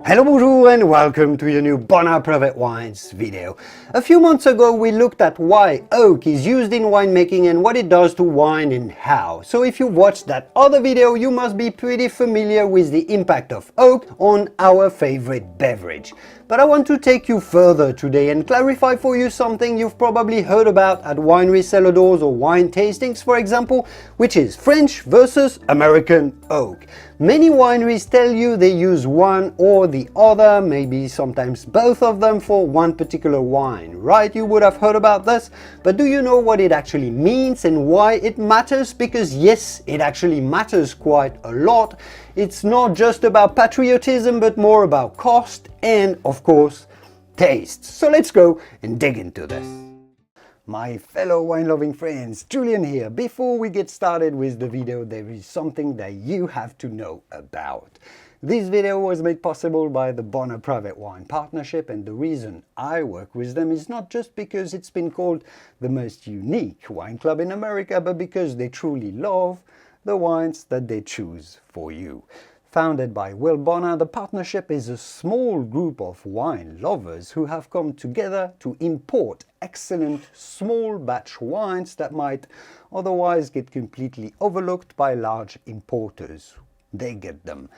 Hello, bonjour and welcome to your new Bonheur Private Wines video. A few months ago we looked at why oak is used in winemaking and what it does to wine and how. So if you watched that other video you must be pretty familiar with the impact of oak on our favorite beverage. But I want to take you further today and clarify for you something you've probably heard about at winery cellar doors or wine tastings, for example, which is French versus American oak. Many wineries tell you they use one or the other, maybe sometimes both of them for one particular wine, right? You would have heard about this, but do you know what it actually means and why it matters? Because yes, it actually matters quite a lot. It's not just about patriotism, but more about cost and, of course, taste. So let's go and dig into this. My fellow wine-loving friends, Julian here. Before we get started with the video, there is something that you have to know about. This video was made possible by the Bonheur Private Wine Partnership, and the reason I work with them is not just because it's been called the most unique wine club in America, but because they truly love the wines that they choose for you. Founded by Will Bonheur, the partnership is a small group of wine lovers who have come together to import excellent small batch wines that might otherwise get completely overlooked by large importers. They get them.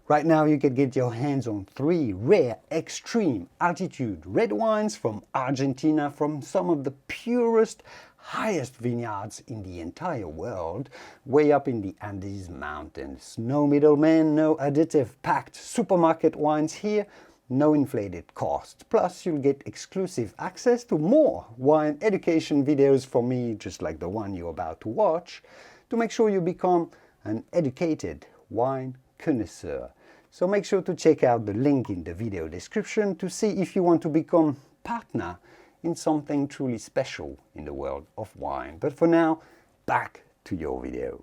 Right now you can get your hands on 3 rare extreme altitude red wines from Argentina, from some of the purest, highest vineyards in the entire world, way up in the Andes Mountains. No middlemen, no additive packed supermarket wines here, no inflated costs. Plus you'll get exclusive access to more wine education videos from me, just like the one you're about to watch, to make sure you become an educated wine connoisseur. So make sure to check out the link in the video description to see if you want to become partner in something truly special in the world of wine. But for now, back to your video.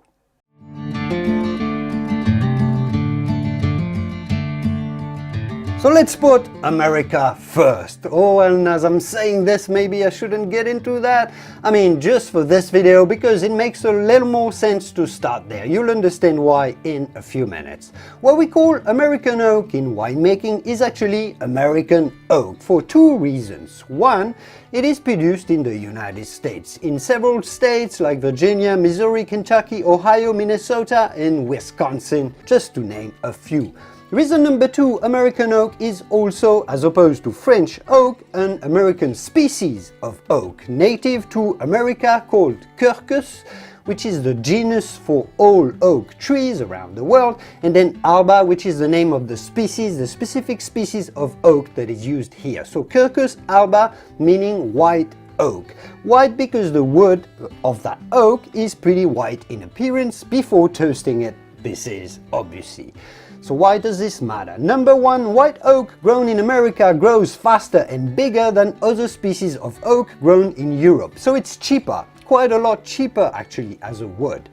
So let's put America first. Oh, and as I'm saying this, maybe I shouldn't get into that. I mean, just for this video, because it makes a little more sense to start there. You'll understand why in a few minutes. What we call American oak in winemaking is actually American oak for 2 reasons. One, it is produced in the United States, in several states like Virginia, Missouri, Kentucky, Ohio, Minnesota, and Wisconsin, just to name a few. Reason number 2, American oak is also, as opposed to French oak, an American species of oak, native to America, called Quercus, which is the genus for all oak trees around the world, and then Alba, which is the name of the species, the specific species of oak that is used here. So Quercus alba, meaning white oak. White because the wood of that oak is pretty white in appearance before toasting it. This is obviously. So why does this matter? Number 1, white oak grown in America grows faster and bigger than other species of oak grown in Europe. So it's cheaper, quite a lot cheaper actually as a wood.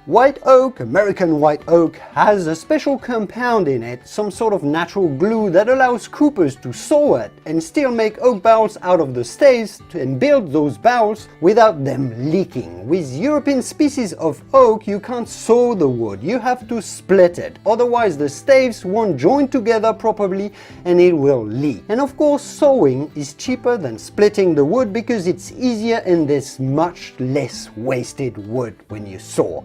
White oak, American white oak, has a special compound in it, some sort of natural glue that allows coopers to saw it and still make oak barrels out of the staves and build those barrels without them leaking. With European species of oak, you can't saw the wood, you have to split it, otherwise the staves won't join together properly and it will leak. And of course, sawing is cheaper than splitting the wood because it's easier and there's much less wasted wood when you saw.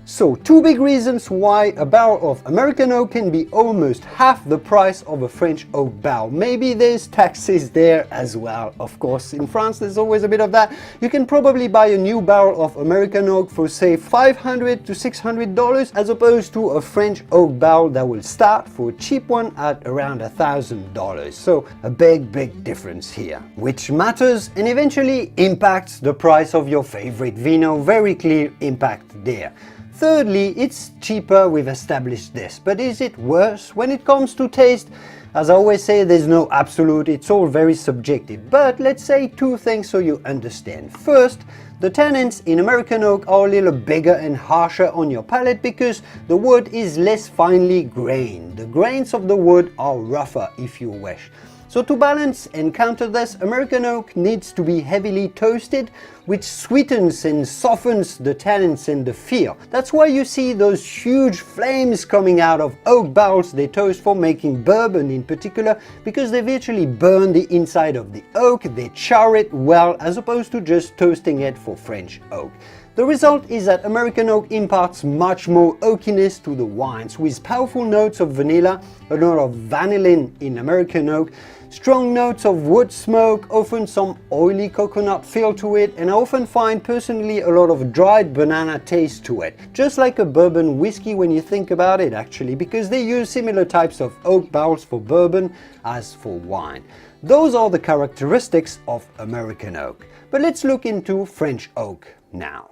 So 2 big reasons why a barrel of American oak can be almost half the price of a French oak barrel. Maybe there's taxes there as well. Of course, in France there's always a bit of that. You can probably buy a new barrel of American oak for say $500 to $600 as opposed to a French oak barrel that will start for a cheap one at around $1,000. So a big difference here, which matters and eventually impacts the price of your favorite vino. Very clear impact there. Thirdly, it's cheaper, we've established this, but is it worse when it comes to taste? As I always say, there's no absolute, it's all very subjective, but let's say 2 things so you understand. First, the tannins in American oak are a little bigger and harsher on your palate because the wood is less finely grained. The grains of the wood are rougher if you wish. So to balance and counter this, American oak needs to be heavily toasted, which sweetens and softens the tannins and the feel. That's why you see those huge flames coming out of oak barrels they toast for making bourbon in particular, because they virtually burn the inside of the oak, they char it well as opposed to just toasting it for French oak. The result is that American oak imparts much more oakiness to the wines, with powerful notes of vanilla, a lot of vanillin in American oak, strong notes of wood smoke, often some oily coconut feel to it, and I often find personally a lot of dried banana taste to it. Just like a bourbon whiskey when you think about it actually, because they use similar types of oak barrels for bourbon as for wine. Those are the characteristics of American oak. But let's look into French oak now.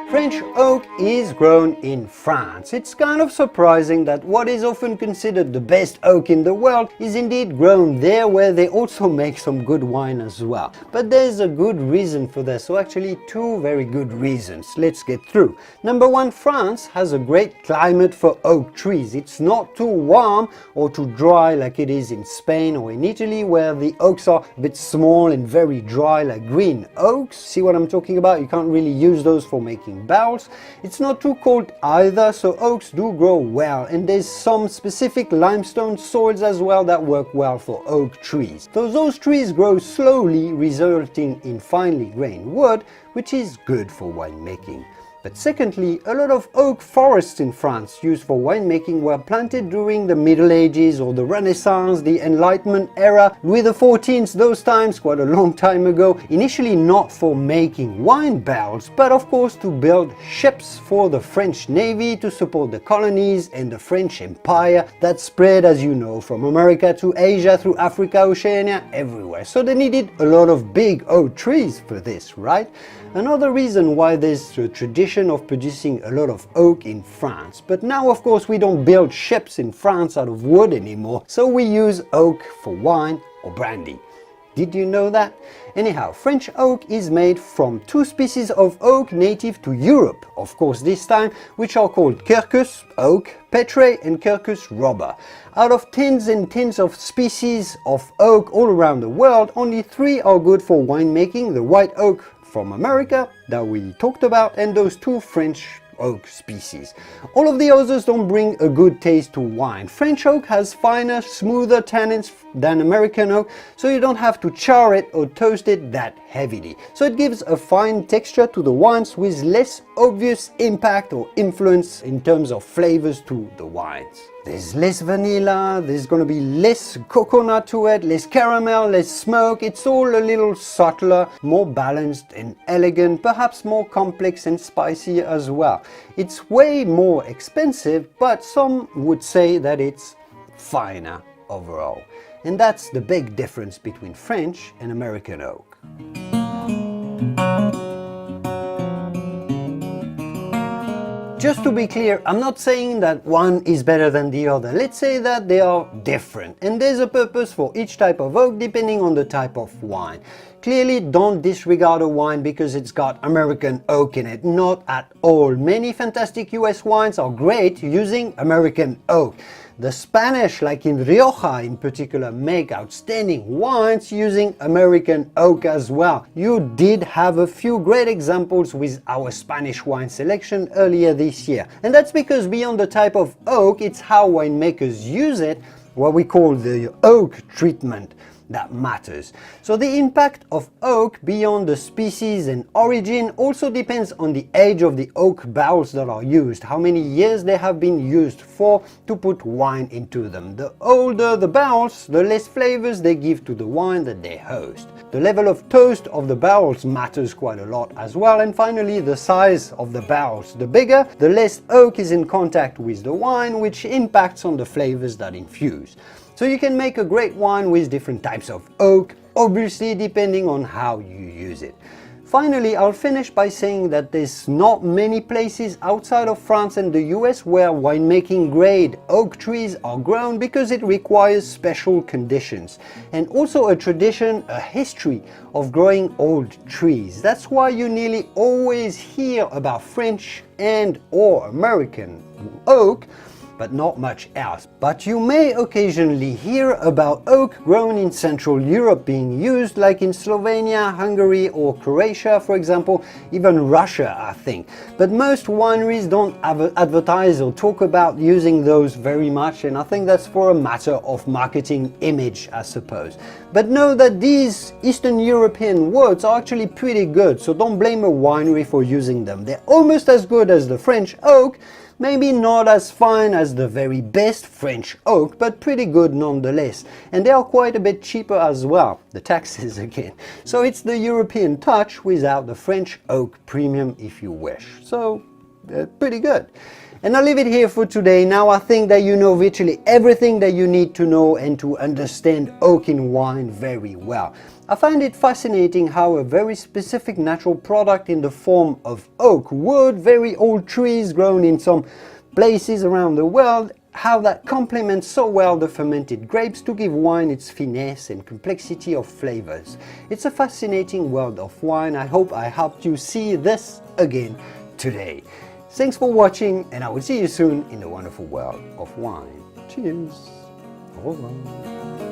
French oak is grown in France. It's kind of surprising that what is often considered the best oak in the world is indeed grown there, where they also make some good wine as well. But there's a good reason for this, so actually two very good reasons. Let's get through. Number one, France has a great climate for oak trees. It's not too warm or too dry like it is in Spain or in Italy, where the oaks are a bit small and very dry like green oaks. See what I'm talking about? You can't really use those for making barrels. It's not too cold either, so oaks do grow well, and there's some specific limestone soils as well that work well for oak trees. So those trees grow slowly, resulting in finely grained wood, which is good for winemaking. But secondly, a lot of oak forests in France used for winemaking were planted during the Middle Ages or the Renaissance, the Enlightenment era, Louis XIV, those times, quite a long time ago, initially not for making wine barrels, but of course to build ships for the French Navy to support the colonies and the French Empire that spread, as you know, from America to Asia, through Africa, Oceania, everywhere. So they needed a lot of big oak trees for this, right? Another reason why there's a tradition of producing a lot of oak in France. But now, of course, we don't build ships in France out of wood anymore, so we use oak for wine or brandy. Did you know that? Anyhow, French oak is made from two species of oak native to Europe, of course this time, which are called Quercus oak, Petre, and Quercus robur. Out of tens and tens of species of oak all around the world, only 3 are good for winemaking: the white oak from America that we talked about, and those 2 French oak species. All of the others don't bring a good taste to wine. French oak has finer, smoother tannins than American oak, so you don't have to char it or toast it that heavily. So it gives a fine texture to the wines with less obvious impact or influence in terms of flavors to the wines. There's less vanilla, there's going to be less coconut to it, less caramel, less smoke. It's all a little subtler, more balanced and elegant, perhaps more complex and spicy as well. It's way more expensive, but some would say that it's finer overall. And that's the big difference between French and American oak. Just to be clear, I'm not saying that one is better than the other. Let's say that they are different, and there's a purpose for each type of oak depending on the type of wine. Clearly, don't disregard a wine because it's got American oak in it. Not at all. Many fantastic US wines are great using American oak. The Spanish, like in Rioja in particular, make outstanding wines using American oak as well. You did have a few great examples with our Spanish wine selection earlier this year. And that's because beyond the type of oak, it's how winemakers use it, what we call the oak treatment, that matters. So the impact of oak beyond the species and origin also depends on the age of the oak barrels that are used, how many years they have been used for to put wine into them. The older the barrels, the less flavors they give to the wine that they host. The level of toast of the barrels matters quite a lot as well, and finally the size of the barrels. The bigger, the less oak is in contact with the wine, which impacts on the flavors that infuse. So you can make a great wine with different types of oak, obviously depending on how you use it. Finally, I'll finish by saying that there's not many places outside of France and the US where winemaking grade oak trees are grown because it requires special conditions and also a tradition, a history of growing old trees. That's why you nearly always hear about French and or American oak, but not much else. But you may occasionally hear about oak grown in Central Europe being used, like in Slovenia, Hungary or Croatia, for example, even Russia, I think. But most wineries don't advertise or talk about using those very much, and I think that's for a matter of marketing image, I suppose. But know that these Eastern European woods are actually pretty good, so don't blame a winery for using them. They're almost as good as the French oak, maybe not as fine as the very best French oak, but pretty good nonetheless. And they are quite a bit cheaper as well, the taxes again. So it's the European touch without the French oak premium if you wish. So pretty good. And I'll leave it here for today. Now I think that you know virtually everything that you need to know and to understand oak in wine very well. I find it fascinating how a very specific natural product in the form of oak wood, very old trees grown in some places around the world, how that complements so well the fermented grapes to give wine its finesse and complexity of flavors. It's a fascinating world of wine. I hope I helped you see this again today. Thanks for watching, and I will see you soon in the wonderful world of wine. Cheers! Au revoir!